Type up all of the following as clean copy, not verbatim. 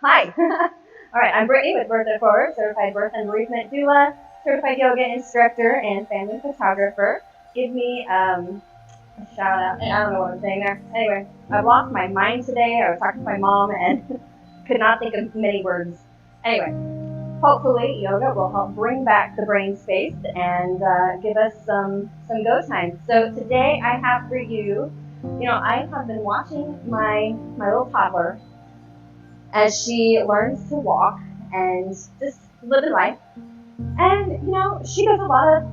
Hi. All right, I'm Brittany with Birth at Forward, certified birth and bereavement doula, certified yoga instructor, and family photographer. Give me a shout out. I don't know what I'm saying there. Anyway, I've lost my mind today. I was talking to my mom and could not think of many words. Anyway, hopefully yoga will help bring back the brain space and give us some go time. So today I have for you, I have been watching my little toddler as she learns to walk and just live life. And, she does a lot of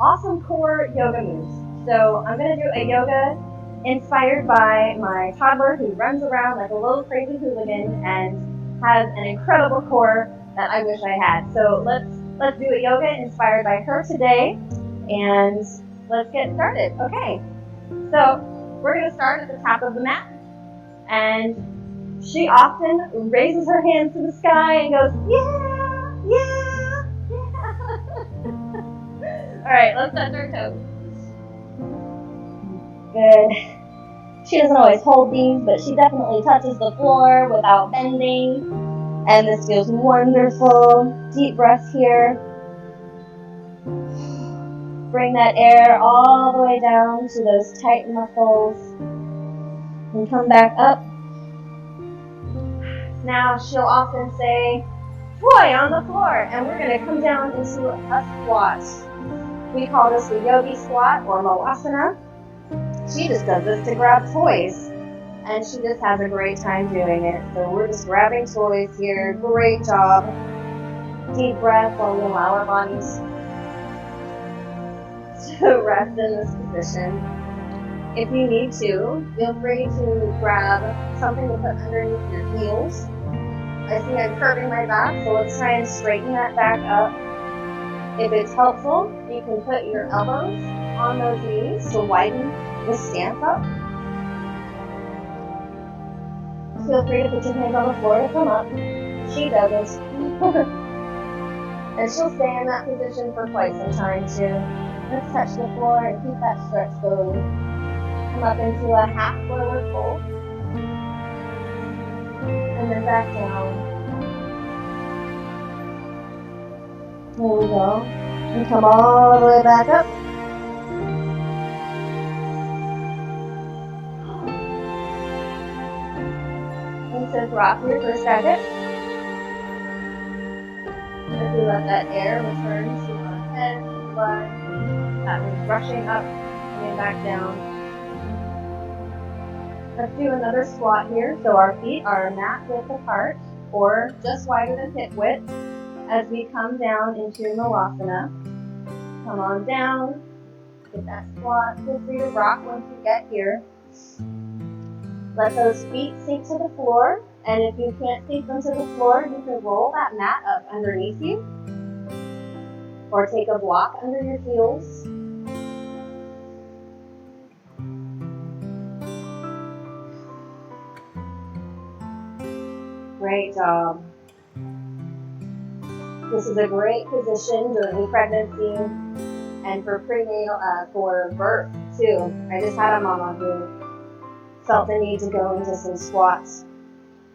awesome core yoga moves. So I'm going to do a yoga inspired by my toddler who runs around like a little crazy hooligan and has an incredible core that I wish I had. So let's do a yoga inspired by her today, and let's get started. Okay, so we're going to start at the top of the mat, and she often raises her hands to the sky and goes, yeah, yeah, yeah. All right, let's touch our toes. Good. She doesn't always hold these, but she definitely touches the floor without bending. And this feels wonderful. Deep breaths here. Bring that air all the way down to those tight muscles. And come back up. Now she'll often say, boy, on the floor. And we're going to come down into a squat. We call this the yogi squat or malasana. She just does this to grab toys. And she just has a great time doing it. So we're just grabbing toys here. Great job. Deep breath while we allow our bodies to rest in this position. If you need to, feel free to grab something to put underneath your heels. I see I'm curving my back, so let's try and straighten that back up. If it's helpful, you can put your elbows on those knees to widen the stance up. Feel free to put your hands on the floor to come up. She doesn't. And she'll stay in that position for quite some time too. Let's touch the floor and keep that stretch going. Come up into a half forward fold. And then back down. There we go. And come all the way back up. And so drop here for a second. As we let that air return to our head, blood. That was rushing up, coming back down. Let's do another squat here. So our feet are mat width apart or just wider than hip width as we come down into malasana. Come on down. Get that squat. Feel free to rock once you get here. Let those feet sink to the floor. And if you can't sink them to the floor, you can roll that mat up underneath you. Or take a block under your heels. Great job. This is a great position during pregnancy and for prenatal, for birth too. I just had a mama who felt the need to go into some squats.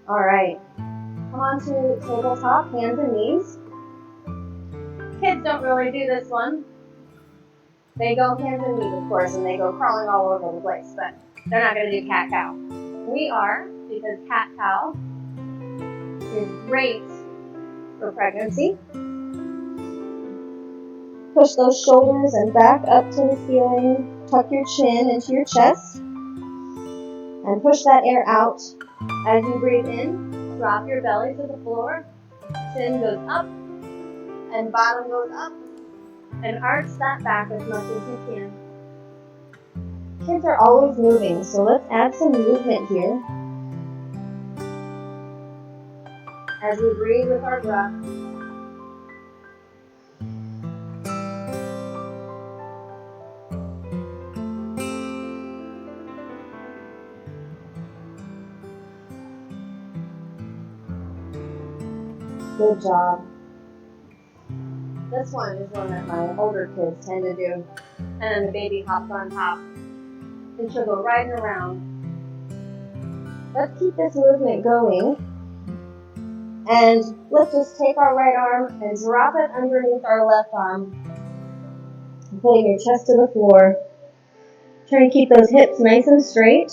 All right, come on to tabletop, hands and knees. Kids don't really do this one. They go hands and knees, of course, and they go crawling all over the place, but they're not going to do cat-cow. We are, because cat-cow is great for pregnancy. Push those shoulders and back up to the ceiling. Tuck your chin into your chest. And push that air out. As you breathe in, drop your belly to the floor. Chin goes up and bottom goes up. And arch that back as much as you can. Kids are always moving, so let's add some movement here. As we breathe with our breath. Good job. This one is one that my older kids tend to do. And then the baby hops on top. And she'll go riding around. Let's keep this movement going. And let's just take our right arm and drop it underneath our left arm. Putting your chest to the floor. Try and keep those hips nice and straight.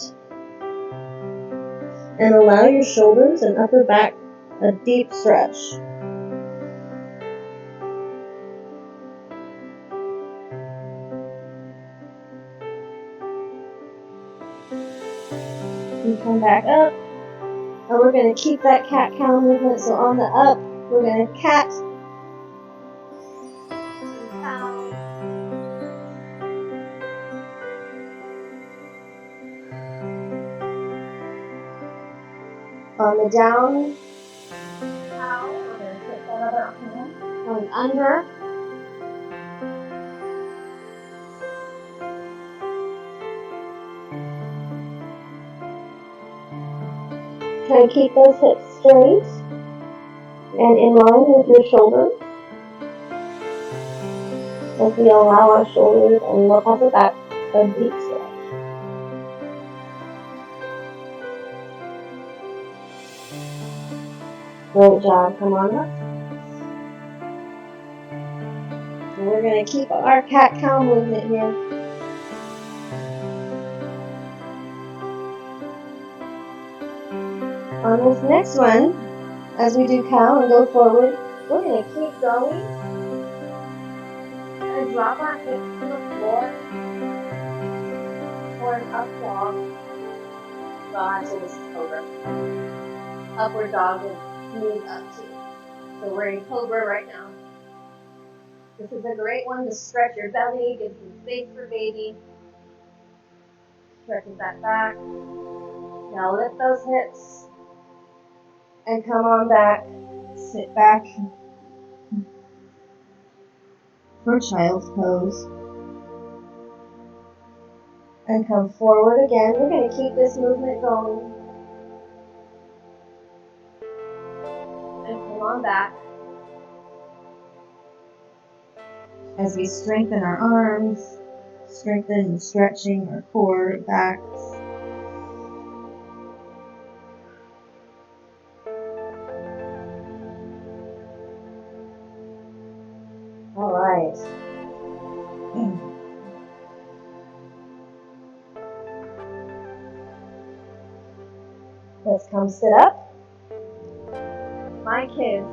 And allow your shoulders and upper back a deep stretch. And come back up. And we're going to keep that cat-cow movement. So on the up, we're going to cat and cow. On the down, cow, we're going to take that other hand, going under. Try to keep those hips straight and in line with your shoulders. As we allow our shoulders and upper back a deep stretch. Great job. Come on up. And we're going to keep our cat-cow movement here. On this next one, as we do cow and go forward, we're going to keep going and drop our hips to the floor for an up dog. Well, actually, this is cobra. Upward dog with knees up too. So we're in cobra right now. This is a great one to stretch your belly, give some space for baby. Stretches that back. Now lift those hips and come on back. Sit back for child's pose. And come forward again. We're going to keep this movement going. And come on back. As we strengthen our arms, strengthen and stretching our core, backs. All right. Let's come sit up. My kids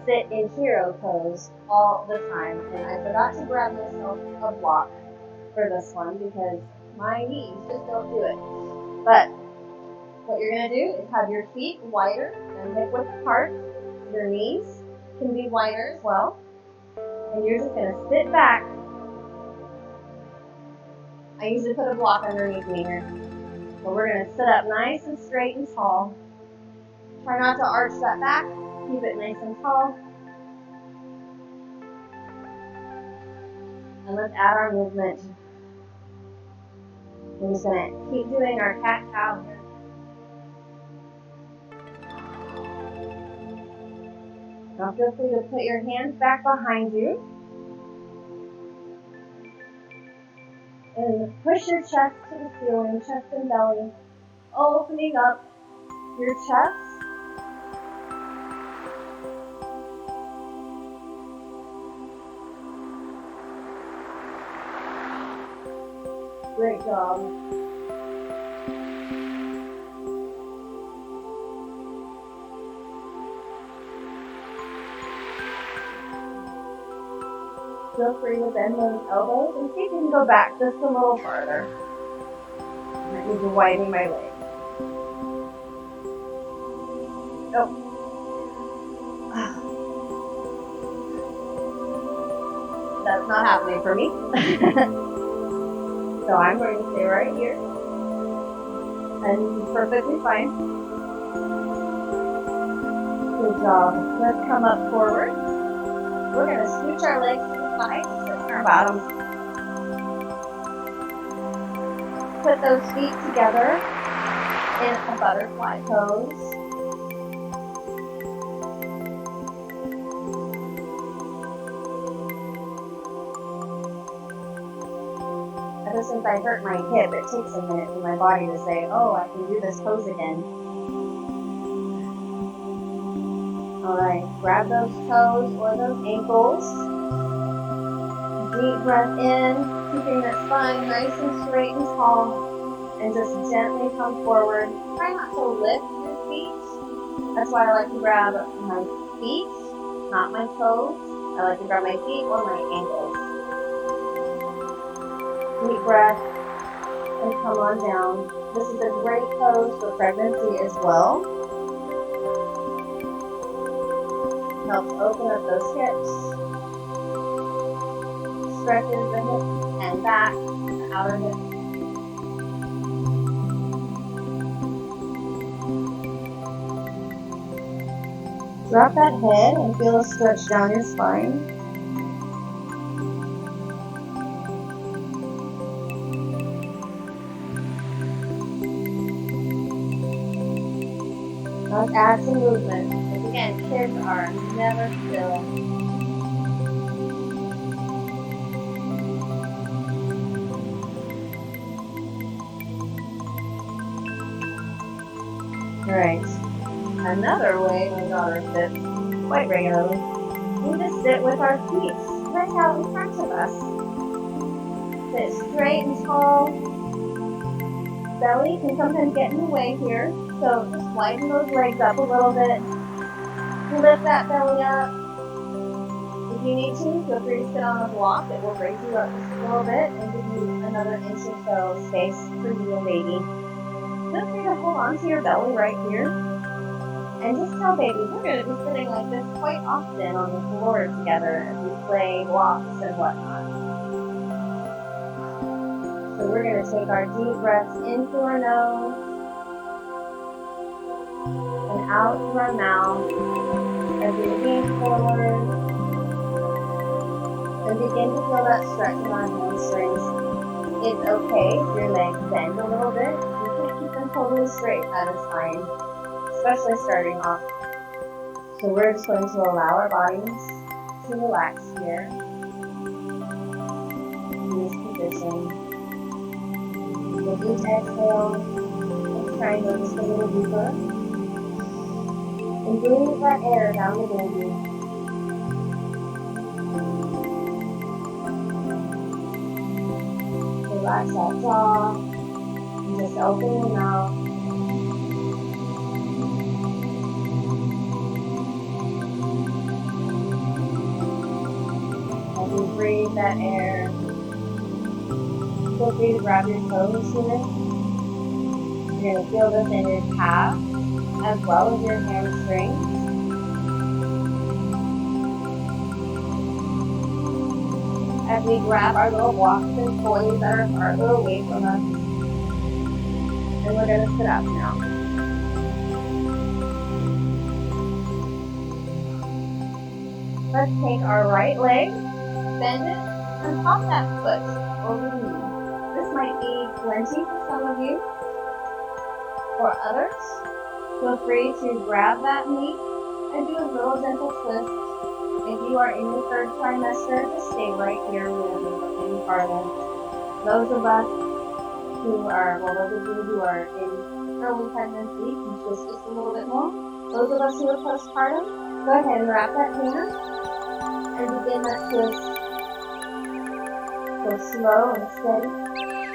sit in hero pose all the time, and I forgot to grab myself a block for this one because my knees just don't do it. But what you're going to do is have your feet wider and hip width apart. Your knees can be wider as well. And you're just going to sit back. I usually put a block underneath me here. So we're going to sit up nice and straight and tall. Try not to arch that back. Keep it nice and tall. And let's add our movement. We're just going to keep doing our cat-cow here. Now feel free to put your hands back behind you. And push your chest to the ceiling, chest and belly. Opening up your chest. Great job. Feel free to bend those elbows and see if you can go back just a little farther. I need to widen my leg. Nope. That's not happening for me. So I'm going to stay right here. And this is perfectly fine. Good job. Let's come up forward. We're going to scooch our legs to the side, sit on our bottoms. Put those feet together in a butterfly pose. Ever since I hurt my hip, it takes a minute for my body to say, oh, I can do this pose again. Alright, grab those toes or those ankles. Deep breath in, keeping that spine nice and straight and tall. And just gently come forward. Try not to lift your feet. That's why I like to grab my feet, not my toes. I like to grab my feet or my ankles. Deep breath and come on down. This is a great pose for pregnancy as well. Helps open up those hips. Stretches the hips and back, the outer hips. Drop that head and feel a stretch down your spine. Let's add some movement. Because again, kids are never still. Alright. Another way my daughter sits quite regularly, we just sit with our feet right out in front of us. Sit straight and tall. Belly can sometimes get in the way here, so just widen those legs up a little bit. Lift that belly up. If you need to, feel free to sit on a block. It will raise you up just a little bit and give you another inch or so space for you and baby. Feel free to hold on to your belly right here. And just tell baby, we're going to be sitting like this quite often on the floor together as we play blocks and whatnot. So we're going to take our deep breaths in through our nose and out through our mouth as we lean forward and begin to feel that stretch in our hamstrings. It's okay if your legs bend a little bit. You can't keep them totally straight, that is fine. Especially starting off. So we're just going to allow our bodies to relax here in this position. With each exhale, let's try and go just a little deeper. And breathe that air down the baby. Relax that jaw. And just open your mouth. Breathe that air. Feel free to grab your toes here. You're going to feel this in your calves as well as your hamstrings. As we grab our little blocks and toys that are farther away from us. And we're going to sit up now. Let's take our right leg, bend it, and pop that foot over the knee. This might be plenty for some of you. For others, feel free to grab that knee and do a little gentle twist. If you are in your third trimester, just stay right here. We don't need to go any farther. Those of us who are, well, those of you who are in early pregnancy can twist just a little bit more. Those of us who are postpartum, go ahead and wrap that hand and begin that twist. Go slow and steady.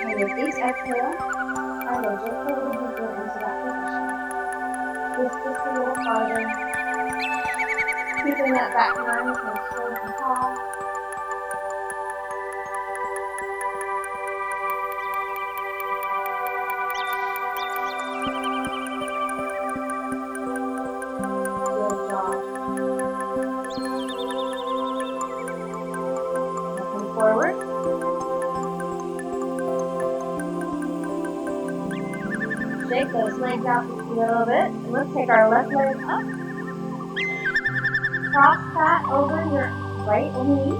And with each exhale, I will just a little deeper into that position. Just a little farther. Keeping that back nice and straight and tall. Good job. Looking forward. Shake those legs out just a little bit. And let's take our left leg up. Cross that over your right knee.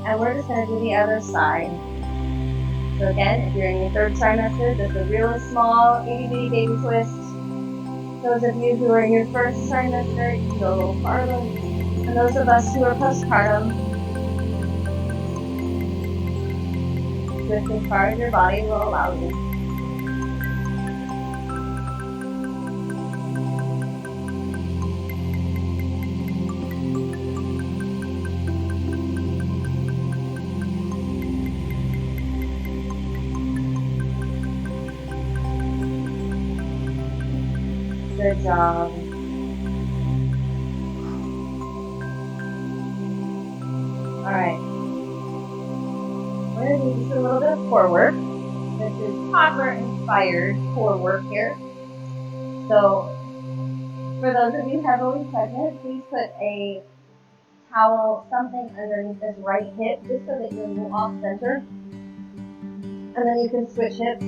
And we're just going to do the other side. So again, if you're in your third trimester, just a really small itty bitty baby twist. Those of you who are in your first trimester, you can go a little farther. And those of us who are postpartum, just as far as your body will allow you. Good job. Alright. We're going to do just a little bit of core work. This is toddler-inspired core work here. So, for those of you heavily pregnant, please put a towel, something underneath this right hip, just so that you're a little off center. And then you can switch hips.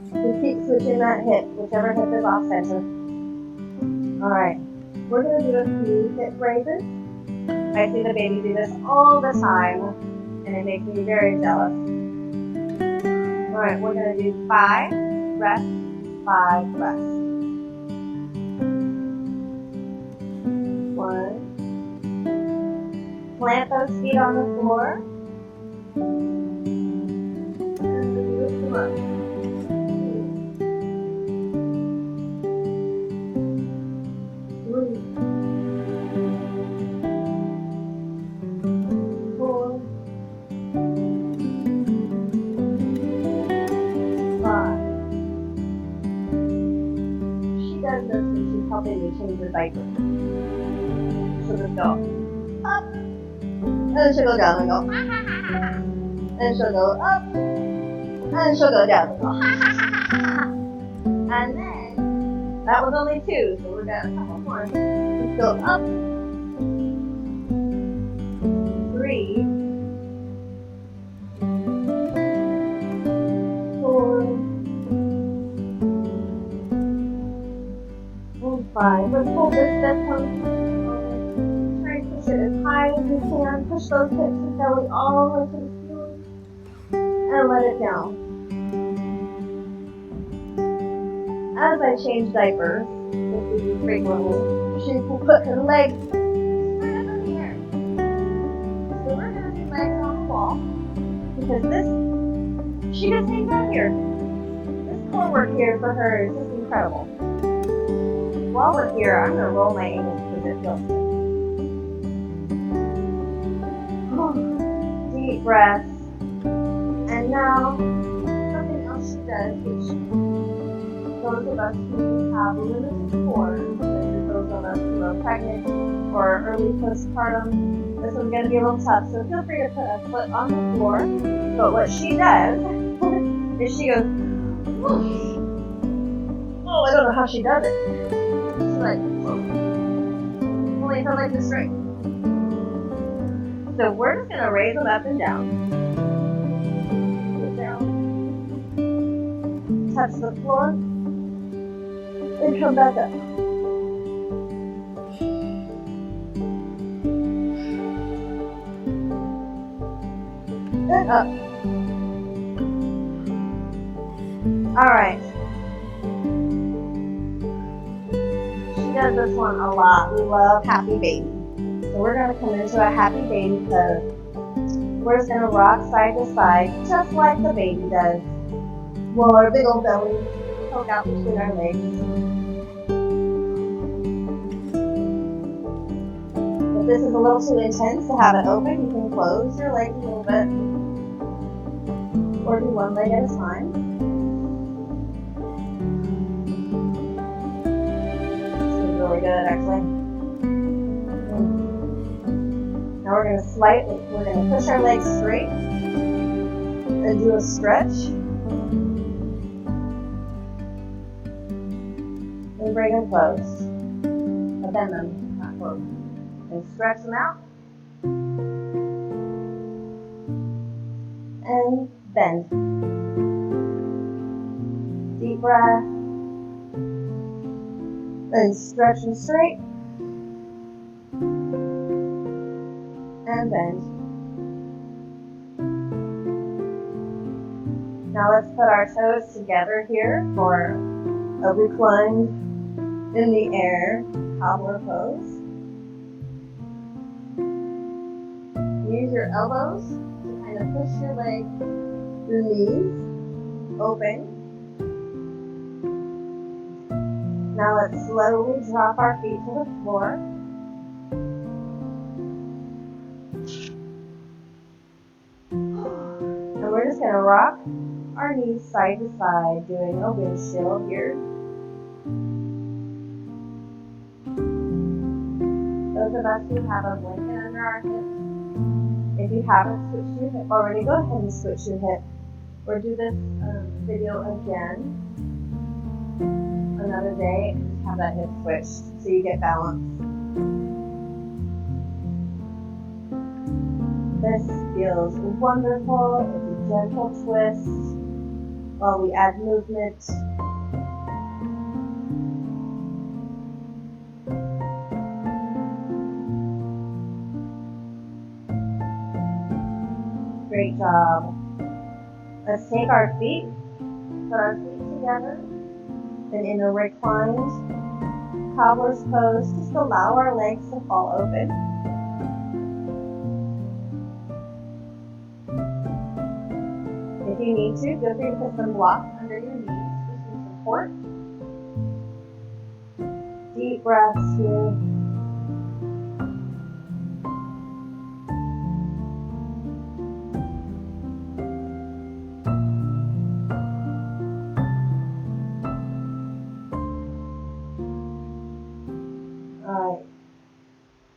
Just keep switching that hip, whichever hip is off center. Alright, we're going to do a few hip raises. I see the baby do this all the time, and it makes me very jealous. Alright, we're going to do 5 rest, 5 rest. 1. Plant those feet on the floor. And lift them up. 2. 3. 4. 5. She does this when she's helping me change her diaper. She'll just go up, and she'll go down and go, and she'll go up, and she'll go down and go, and then, that was only 2, so we've got a couple more. Let's go up, 3, 4, and 5. Let's hold this best one. Push it as high as you can. Push those hips and belly all the way to the ceiling. And let it down. As I change diapers, which we do frequently, she will put her legs straight up in the air. So we're going to do legs on the wall. Because this, she just hangs out here. This core work here for her is just incredible. While we're here, I'm going to roll my ankles because it feels good. Deep breaths. And now, something else she does, which those of us who have limited core, such as those of us who are pregnant or early postpartum, this one's going to be a little tough, so feel free to put a foot on the floor. But what she does is she goes, whoosh. Oh, I don't know how she does it. She's like, whoa. Pulling her legs straight. So we're just going to raise them up and down. Get down. Touch the floor. And come back up. And up. Alright. She does this one a lot. We love Happy Baby. So we're going to come into a happy baby pose. We're just going to rock side to side, just like the baby does, while our big old bellies poke out between our legs. If this is a little too intense to have it open, you can close your legs a little bit, or do one leg at a time. This is really good, actually. Now we're going to push our legs straight and do a stretch. And bring them close. But bend them, not close. And stretch them out. And bend. Deep breath. Then stretch them straight. And bend. Now let's put our toes together here for a reclined in the air toddler pose. Use your elbows to kind of push your legs, your knees open. Now let's slowly drop our feet to the floor. And we're just going to rock our knees side to side, doing a windshield here. Those of us who have a blanket under our hips, if you haven't switched your hip already, go ahead and switch your hip. Or do this video again another day and have that hip switched so you get balance. This feels wonderful. It's a gentle twist while we add movement. Great job. Let's take our feet, put our feet together, and in a reclined cobbler's pose, just allow our legs to fall open. If you need to, feel free to put some blocks under your knees for some support. Deep breaths here.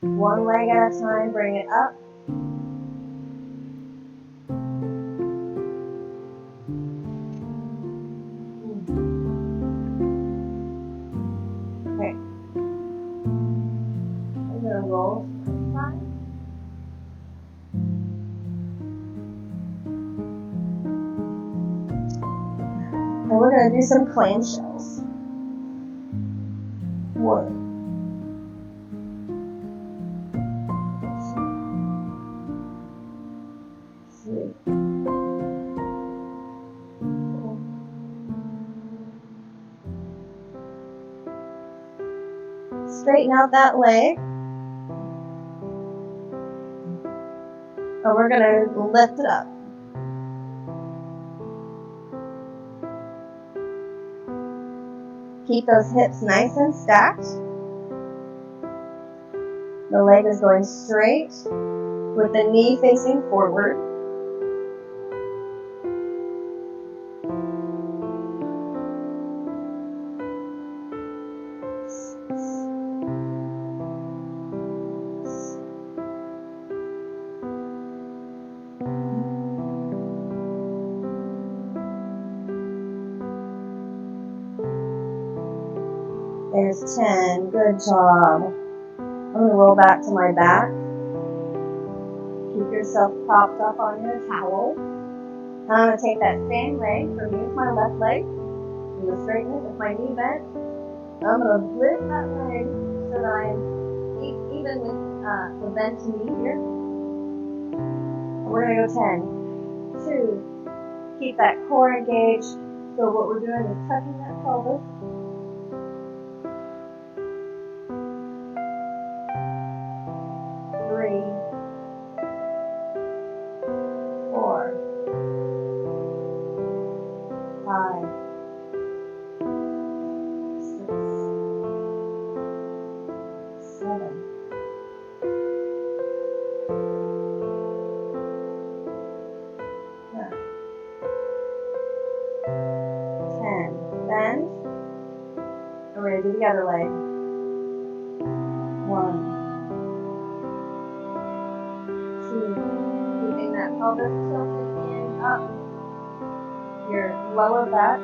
One leg at a time, bring it up. Okay. I'm going to roll to the side. And we're going to do some clamshells. 1, 2, 3, 4. Straighten out that leg. And we're going to lift it up. Keep those hips nice and stacked. The leg is going straight with the knee facing forward. There's 10. Good job. I'm going to roll back to my back. Keep yourself propped up on your towel. And I'm going to take that same leg, or use my left leg. I'm going to straighten it with my knee bent. I'm going to lift that leg so that I'm even with the bent knee here. And we're going to go 10. 2. Keep that core engaged. So what we're doing is touching that pelvis. 3, 4, 5, 6, 7, 9, 10. Bend. And we're going to do the other leg. 1, 2, keeping that pelvis tilted in up. Your lower back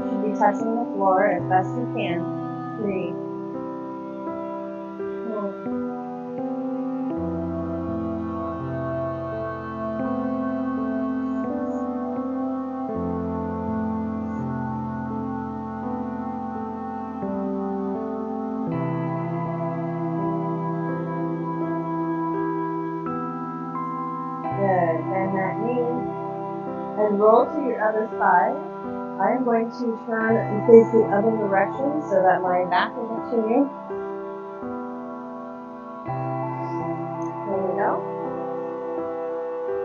should be touching the floor as best you can. 3, 4, 6. Good. Bend that knee and roll to your other side. I am going to turn and face the other direction so that my back is up to you. There we go.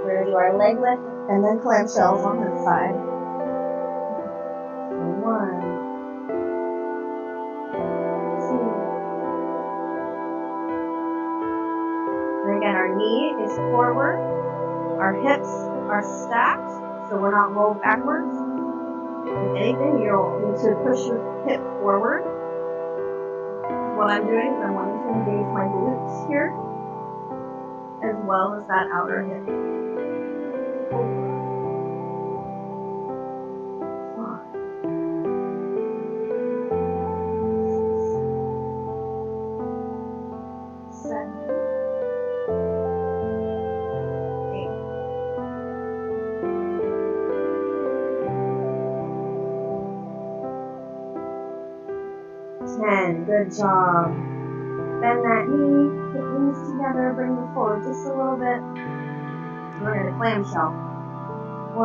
We're going to do our leg lift and then clamshells on this side. 1, 2. And again, our knee is forward. Our hips are stacked, so we're not rolled backwards. If anything, you'll need to push your hip forward. what I'm doing is I'm wanting to engage my glutes here, as well as that outer hip. 10. Good job. Bend that knee, put the knees together, bring them forward just a little bit. We're going to clamshell. 1,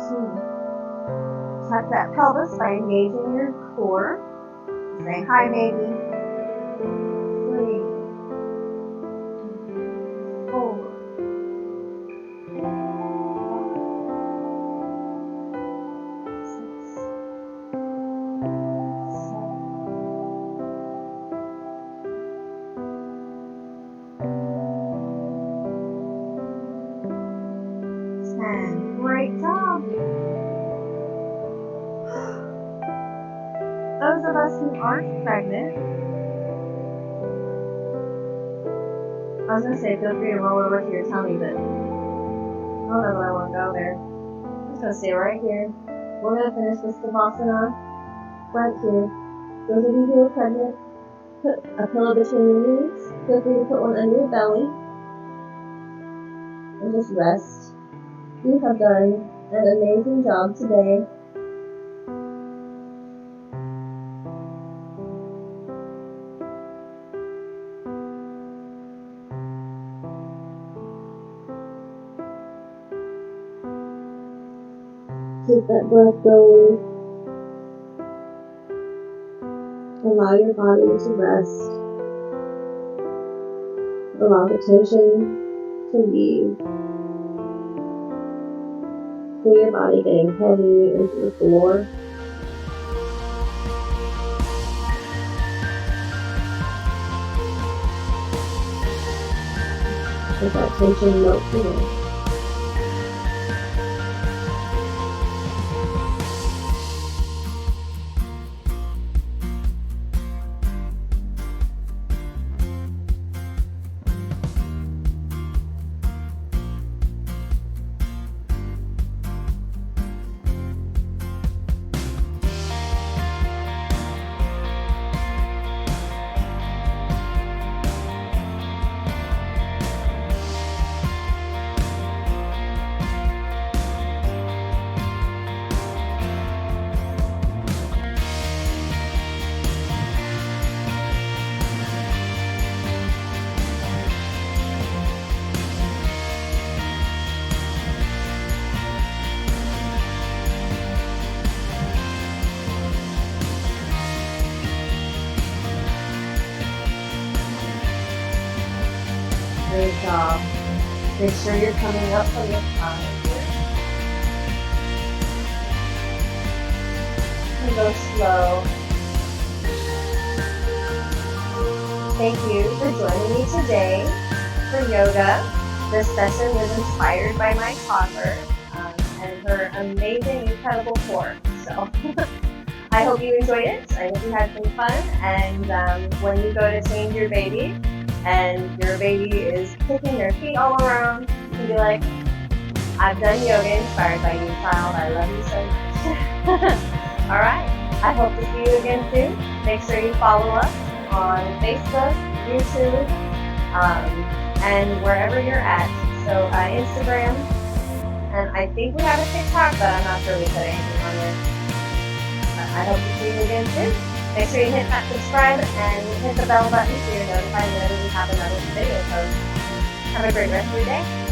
2. Tuck that pelvis by engaging your core. Say hi, baby. 3, 4. Great job. Those of us who aren't pregnant, I was going to say feel free to roll over to your tummy, but I don't know that I want to go there. I'm just going to stay right here. We're going to finish this Savasana right here. Those of you who are pregnant, put a pillow between your knees. Feel free to put one under your belly. And just rest. You have done an amazing job today. Keep that breath going. Allow your body to rest. Allow the tension to leave. Feel your body getting heavy into the floor. Let that tension melt away. Great job. Make sure you're coming up from your spine here. And go slow. Thank you for joining me today for yoga. This session was inspired by my toddler and her amazing, incredible core. So I hope you enjoyed it. I hope you had some fun. And when you go to change your baby, and your baby is kicking their feet all around, you can be like, I've done yoga inspired by you, child. I love you so much. All right. I hope to see you again soon. Make sure you follow us on Facebook, YouTube, and wherever you're at. So Instagram, and I think we have a TikTok, but I'm not sure we put anything on there. But I hope to see you again soon. Make sure you hit that subscribe and hit the bell button so you're notified whenever we have another video post. Have a great rest of your day.